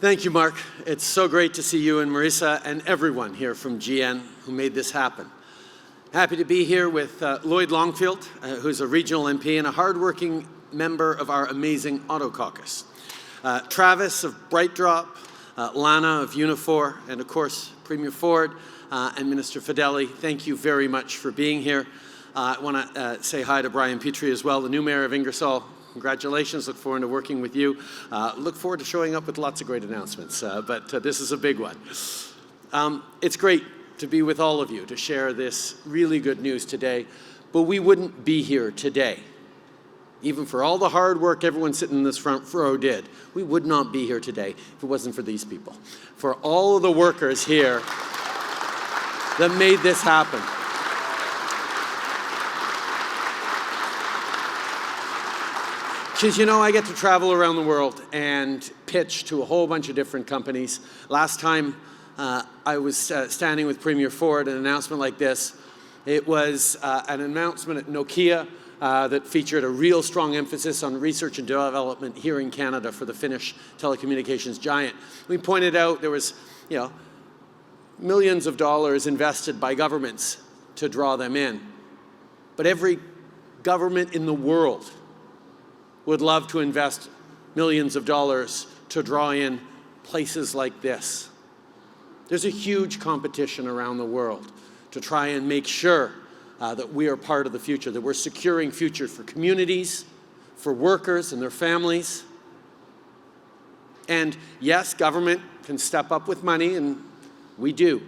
Thank you, Mark. It's so great to see you and Marissa and everyone here from GM who made this happen. Happy to be here with Lloyd Longfield, who's a regional MP and a hardworking member of our amazing Auto Caucus. Travis of BrightDrop, Lana of Unifor, and of course, Premier Ford and Minister Fedeli. Thank you very much for being here. I want to say hi to Brian Petrie as well, the new mayor of Ingersoll. Congratulations, look forward to working with you. Look forward to showing up with lots of great announcements, but this is a big one. It's great to be with all of you to share this really good news today, but we wouldn't be here today. Even for all the hard work everyone sitting in this front row did, we would not be here today if it wasn't for these people. For all of the workers here that made this happen. Because, you know, I get to travel around the world and pitch to a whole bunch of different companies. Last time I was standing with Premier Ford, an announcement like this. It was an announcement at Nokia that featured a real strong emphasis on research and development here in Canada for the Finnish telecommunications giant. We pointed out there was, millions of dollars invested by governments to draw them in. But every government in the world would love to invest millions of dollars to draw in places like this. There's a huge competition around the world to try and make sure that we are part of the future, that we're securing future for communities, for workers and their families. And yes, government can step up with money, and we do.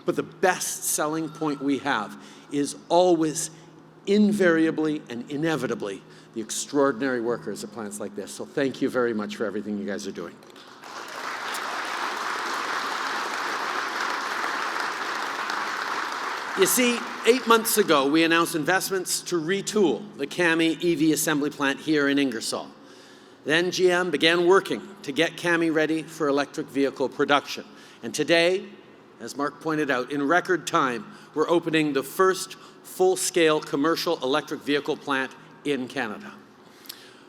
But the best selling point we have is always, invariably and inevitably, the extraordinary workers at plants like this. So thank you very much for everything you guys are doing. You see, 8 months ago, we announced investments to retool the CAMI EV assembly plant here in Ingersoll. Then GM began working to get CAMI ready for electric vehicle production. And today, as Mark pointed out, in record time, we're opening the first full-scale commercial electric vehicle plant in Canada.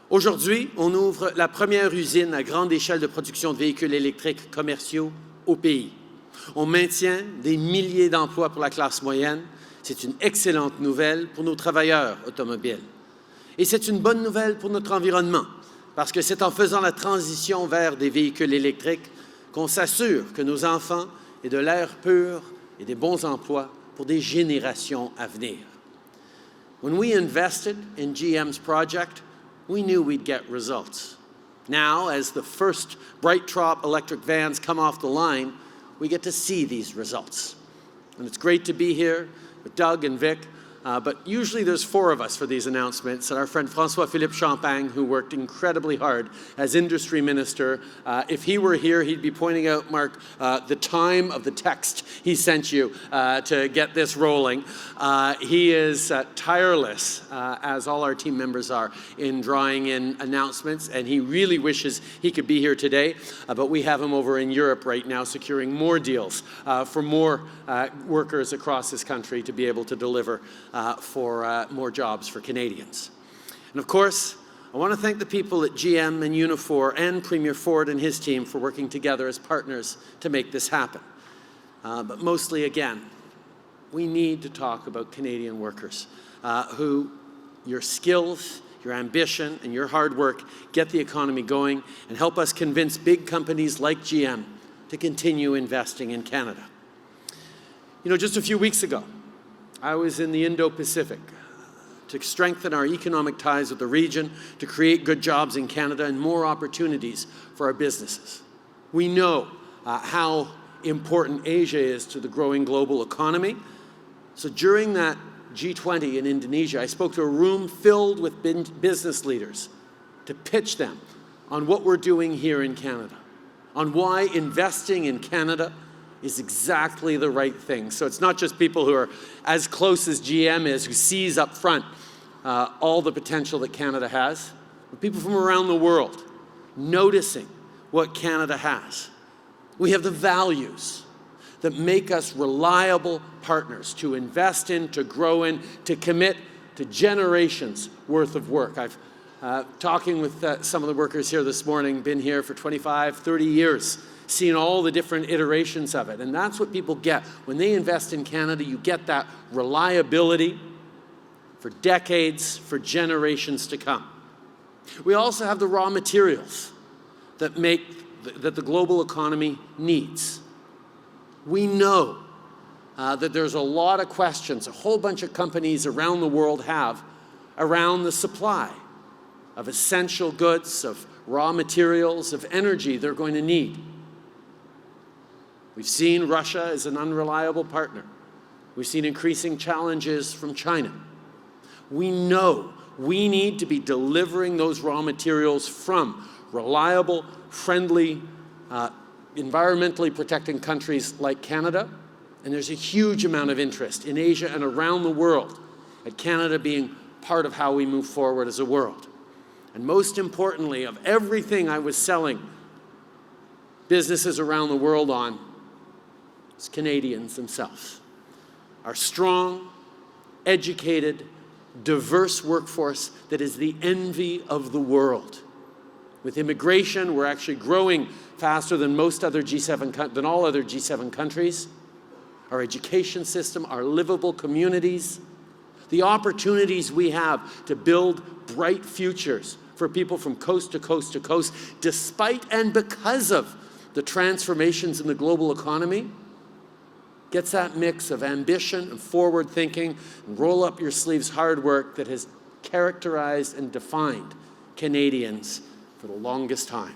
Aujourd'hui, on ouvre la première usine à grande échelle de production de véhicules électriques commerciaux au pays. On maintient des milliers d'emplois pour la classe moyenne. C'est une excellente nouvelle pour nos travailleurs automobiles. Et c'est une bonne nouvelle pour notre environnement, parce que c'est en faisant la transition vers des véhicules électriques qu'on s'assure que nos enfants aient de l'air pur et des bons emplois pour des générations à venir. When we invested in GM's project, we knew we'd get results. Now, as the first BrightDrop electric vans come off the line, we get to see these results. And it's great to be here with Doug and Vic, but usually there's 4 of us for these announcements, and our friend François-Philippe Champagne, who worked incredibly hard as industry minister. If he were here, he'd be pointing out, Mark, the time of the text he sent you to get this rolling. He is tireless, as all our team members are, in drawing in announcements, and he really wishes he could be here today, but we have him over in Europe right now securing more deals for more workers across this country to be able to deliver for more jobs for Canadians. And of course, I want to thank the people at GM and Unifor and Premier Ford and his team for working together as partners to make this happen. But mostly, again, we need to talk about Canadian workers who, your skills, your ambition, and your hard work get the economy going and help us convince big companies like GM to continue investing in Canada. You know, just a few weeks ago, I was in the Indo-Pacific to strengthen our economic ties with the region, to create good jobs in Canada and more opportunities for our businesses. We know how important Asia is to the growing global economy. So during that G20 in Indonesia, I spoke to a room filled with business leaders to pitch them on what we're doing here in Canada, on why investing in Canada is exactly the right thing. So it's not just people who are as close as GM is, who sees up front all the potential that Canada has, but people from around the world noticing what Canada has. We have the values that make us reliable partners to invest in, to grow in, to commit to generations worth of work. I've talking with some of the workers here this morning, been here for 25, 30 years, seen all the different iterations of it. And that's what people get. When they invest in Canada, you get that reliability for decades, for generations to come. We also have the raw materials that the global economy needs. We know that there's a lot of questions a whole bunch of companies around the world have around the supply of essential goods, of raw materials, of energy they're going to need. We've seen Russia as an unreliable partner. We've seen increasing challenges from China. We know we need to be delivering those raw materials from reliable, friendly, environmentally protecting countries like Canada. And there's a huge amount of interest in Asia and around the world at Canada being part of how we move forward as a world. And most importantly, of everything I was selling businesses around the world on, it's Canadians themselves. Our strong, educated, diverse workforce that is the envy of the world. With immigration, we're actually growing faster than all other G7 countries. Our education system, our livable communities, the opportunities we have to build bright futures for people from coast to coast to coast, despite and because of the transformations in the global economy, gets that mix of ambition and forward thinking and roll up your sleeves hard work that has characterized and defined Canadians for the longest time.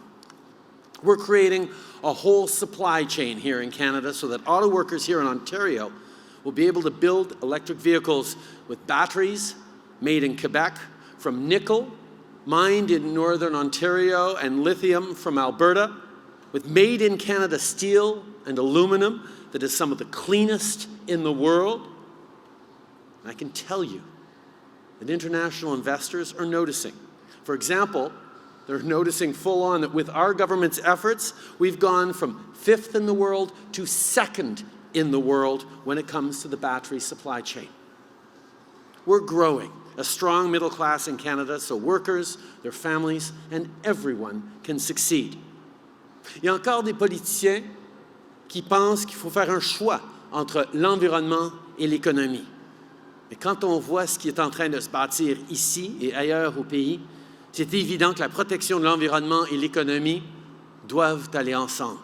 We're creating a whole supply chain here in Canada so that auto workers here in Ontario will be able to build electric vehicles with batteries made in Quebec from nickel, mined in Northern Ontario, and lithium from Alberta, with made in Canada steel and aluminum that is some of the cleanest in the world. And I can tell you that international investors are noticing. For example, they're noticing full on that with our government's efforts, we've gone from 5th in the world to 2nd in the world when it comes to the battery supply chain. We're growing a strong middle class in Canada so workers, their families, and everyone can succeed. Il y a encore des politiciens qui pensent qu'il faut faire un choix entre l'environnement et l'économie. Mais quand on voit ce qui est en train de se bâtir ici et ailleurs au pays, c'est évident que la protection de l'environnement et l'économie doivent aller ensemble.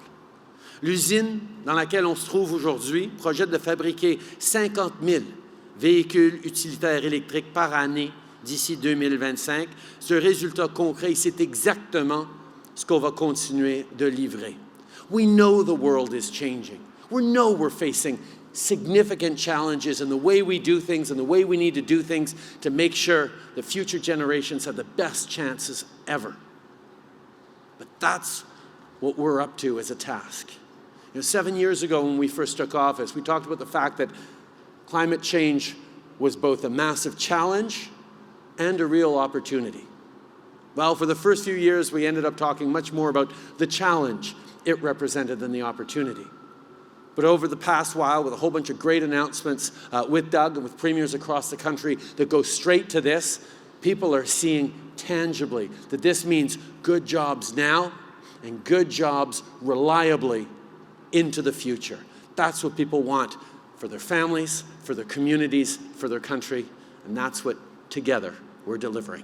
L'usine dans laquelle on se trouve aujourd'hui projette de fabriquer 50 000 véhicules utilitaires électriques par année d'ici 2025. Ce résultat concret, c'est exactement ce qu'on va continuer de livrer. We know the world is changing. We know we're facing significant challenges in the way we do things and the way we need to do things to make sure the future generations have the best chances ever. But that's what we're up to as a task. 7 years ago when we first took office, we talked about the fact that climate change was both a massive challenge and a real opportunity. Well, for the first few years, we ended up talking much more about the challenge it represented than the opportunity. But over the past while, with a whole bunch of great announcements with Doug and with premiers across the country that go straight to this, people are seeing tangibly that this means good jobs now and good jobs reliably into the future. That's what people want for their families, for their communities, for their country, and that's what, together, we're delivering.